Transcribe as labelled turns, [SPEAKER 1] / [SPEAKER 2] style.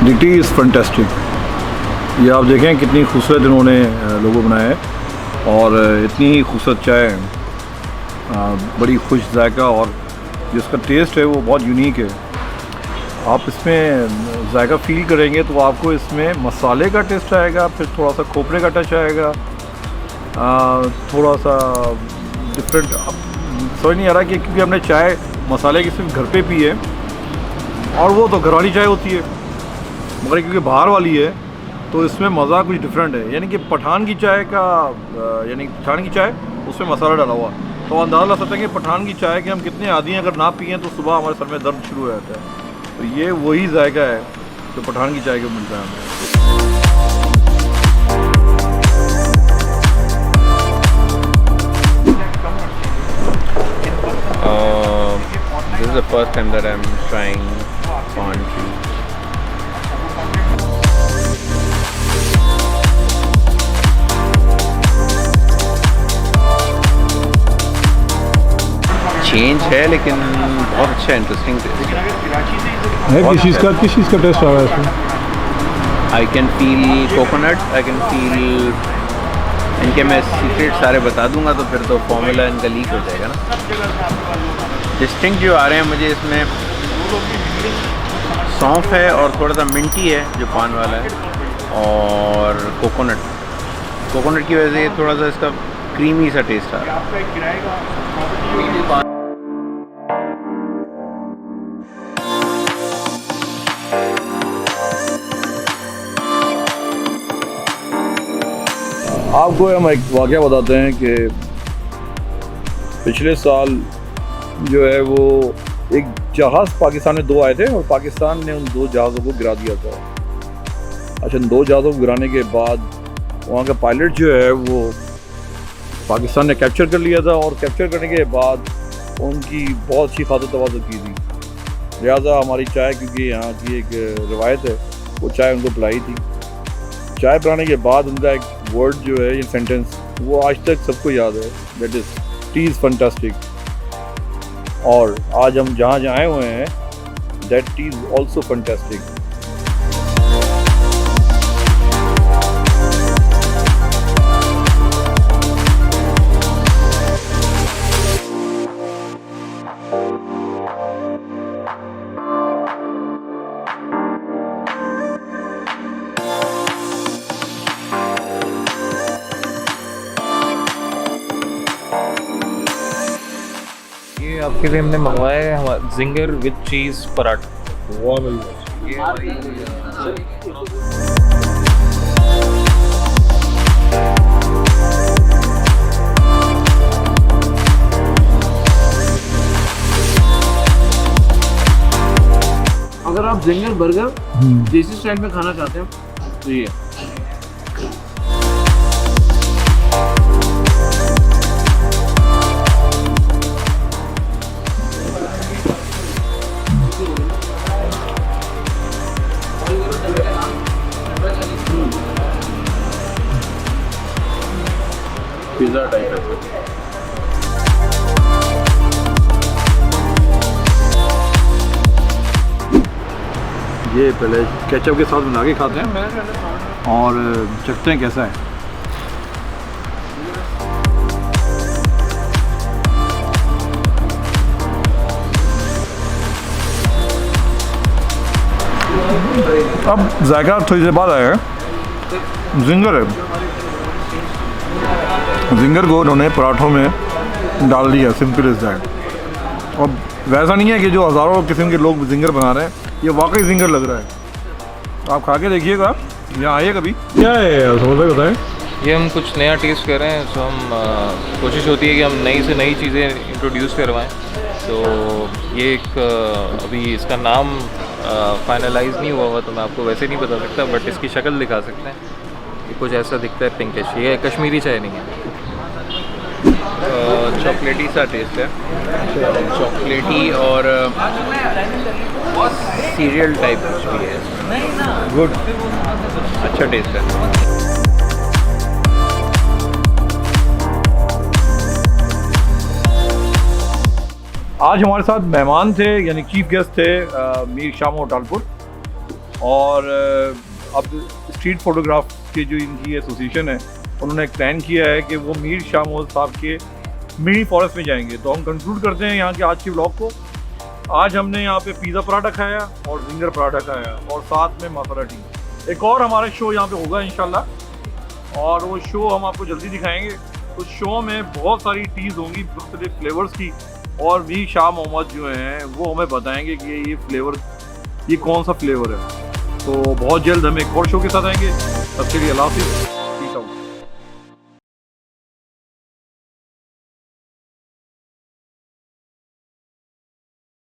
[SPEAKER 1] The T is fantastic. ये आप देखें कितनी खूबसूरत इन्होंने लोगो बनाया है और इतनी ही खूबसूरत चाय बड़ी खुश जायका और जिसका टेस्ट है वो बहुत यूनिक है। आप इसमें जायका फील करेंगे तो आपको इसमें मसाले का टेस्ट आएगा, फिर थोड़ा सा खोपरे का टच आएगा, थोड़ा सा डिफरेंट। समझ नहीं आ रहा कि क्योंकि हमने चाय मसाले की सिर्फ घर पे पी है और वो तो घरवाली चाय होती है, मगर क्योंकि बाहर वाली है तो इसमें मज़ा कुछ डिफरेंट है। यानी कि पठान की चाय का यानी पठान की चाय उसमें मसाला डाला हुआ, तो अंदाज़ा लगा सकते हैं कि पठान की चाय के हम कितने आदी हैं। अगर ना पिएँ तो सुबह हमारे सर में दर्द शुरू हो जाता है। तो ये वही जायका है जो पठान की चाय के मिलता है हमें।
[SPEAKER 2] This is the first time that I'm trying Pond tea. Change है लेकिन बहुत अच्छा इंटरेस्टिंग टेस्ट है।
[SPEAKER 1] किस चीज़ का टेस्ट आ रहा है इसमें?
[SPEAKER 2] I can feel coconut, I can feel, इनके मैं सीक्रेट सारे बता दूंगा तो फिर तो फॉर्मूला इनका लीक हो जाएगा ना। डिस्टिंक्ट जो आ रहे हैं मुझे इसमें सौंफ है और थोड़ा सा मिंटी है जो पान वाला है, और कोकोनट की वजह से थोड़ा सा इसका क्रीमी सा टेस्ट आ रहा है।
[SPEAKER 1] आपको हम एक वाक़या बताते हैं कि पिछले साल जो है वो एक जहाज़ पाकिस्तान में 2 आए थे और पाकिस्तान ने उन 2 जहाज़ों को गिरा दिया था। अच्छा, 2 जहाज़ों को गिराने के बाद वहाँ का पायलट जो है वो पाकिस्तान ने कैप्चर कर लिया था और कैप्चर करने के बाद उनकी बहुत अच्छी खातिर तवाज़ुन की थी। लिहाजा हमारी चाय, क्योंकि यहाँ की एक रवायत है, वो चाय उनको पिलाई थी। चाय पिलाने के बाद उनका एक वर्ड जो है, ये सेंटेंस, वो आज तक सबको याद है, that is T is fantastic. और आज हम जहाँ जहाँ आए हुए हैं, that T is also fantastic.
[SPEAKER 3] ये आपके लिए हमने मंगवाया है जिंगर विद चीज़ पराठा।
[SPEAKER 1] वाह भाई।
[SPEAKER 4] अगर आप जिंगर बर्गर देसी स्टाइल में खाना चाहते हैं तो ये
[SPEAKER 2] पिज़्ज़ा टाइप है।
[SPEAKER 1] ये पहले केचप के साथ बना के खाते हैं और चखते हैं कैसा है। अब जायका थोड़ी देर बाद आया है। जिंगर है, जिंगर को उन्होंने पराठों में डाल दिया, सिंपल इज दैट। अब वैसा नहीं है कि जो हज़ारों किस्म के लोग जिंगर बना रहे हैं, ये वाकई जिंगर लग रहा है। आप खा के देखिएगा, यहाँ आइए कभी। क्या है समझ बताएं?
[SPEAKER 3] ये हम कुछ नया टेस्ट कर रहे हैं, तो हम कोशिश होती है कि हम नई से नई चीज़ें इंट्रोड्यूस करवाएं। तो ये एक अभी इसका नाम फाइनलाइज नहीं हुआ तो मैं आपको वैसे नहीं बता सकता, बट इसकी शक्ल दिखा सकते हैं। ये कुछ ऐसा दिखता है, पिंकिश। ये कश्मीरी चाय नहीं है, चॉकलेटी सा टेस्ट है, चॉकलेटी और सीरियल टाइप कुछ भी है। गुड, अच्छा टेस्ट है।
[SPEAKER 1] आज हमारे साथ मेहमान थे, यानी चीफ गेस्ट थे मीर शाम टालपुर, और अब स्ट्रीट फोटोग्राफ के जो इनकी एसोसिएशन है उन्होंने एक प्लान किया है कि वो मीर शाह मोहम्मद साहब के मिनी फॉरेस्ट में जाएंगे। तो हम कंक्लूड करते हैं यहाँ के आज के व्लॉग को। आज हमने यहाँ पे पिज़्ज़ा पराठा खाया और जिंगर पराठा खाया और साथ में मसाला टी। एक और हमारा शो यहाँ पे होगा इंशाल्लाह और वो शो हम आपको जल्दी दिखाएंगे। उस शो में बहुत सारी टीज़ होंगी मुख्तलिफ फ्लेवर्स की और मीर शाह मोहम्मद जो हैं वो हमें बताएंगे कि ये फ्लेवर ये कौन सा फ्लेवर है। तो बहुत जल्द हम एक और शो के साथ आएंगे। तब के लिए अल्लाह हाफ़िज़।